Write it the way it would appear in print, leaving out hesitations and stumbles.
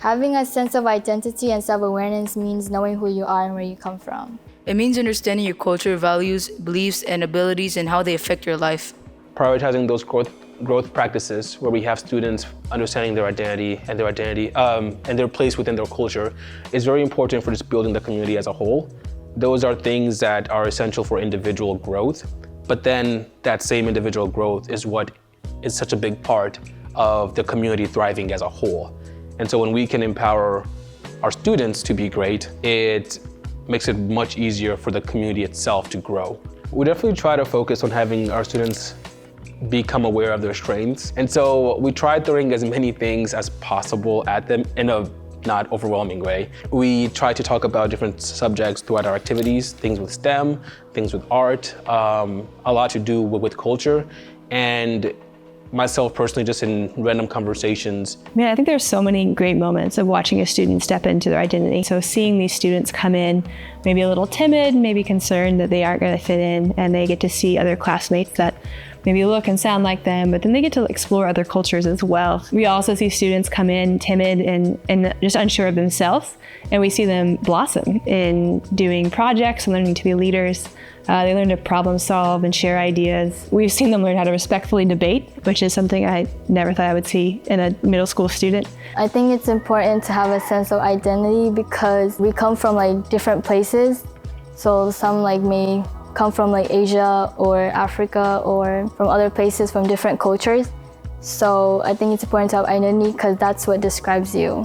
Having a sense of identity and self-awareness means knowing who you are and where you come from. It means understanding your culture, values, beliefs, and abilities and how they affect your life. Prioritizing those growth practices where we have students understanding their identity and their place within their culture is very important for just building the community as a whole. Those are things that are essential for individual growth, but then that same individual growth is what is such a big part of the community thriving as a whole. And so when we can empower our students to be great, it makes it much easier for the community itself to grow. We definitely try to focus on having our students become aware of their strengths. And so we try throwing as many things as possible at them in a not overwhelming way. We try to talk about different subjects throughout our activities, things with STEM, things with art, a lot to do with culture, and myself personally, just in random conversations. Man, I think there's so many great moments of watching a student step into their identity. So seeing these students come in, maybe a little timid, maybe concerned that they aren't going to fit in, and they get to see other classmates that maybe look and sound like them, but then they get to explore other cultures as well. We also see students come in timid and just unsure of themselves, and we see them blossom in doing projects and learning to be leaders. They learn to problem solve and share ideas. We've seen them learn how to respectfully debate, which is something I never thought I would see in a middle school student. I think it's important to have a sense of identity because we come from like different places. So some like may come from like Asia or Africa or from other places from different cultures. So I think it's important to have identity because that's what describes you.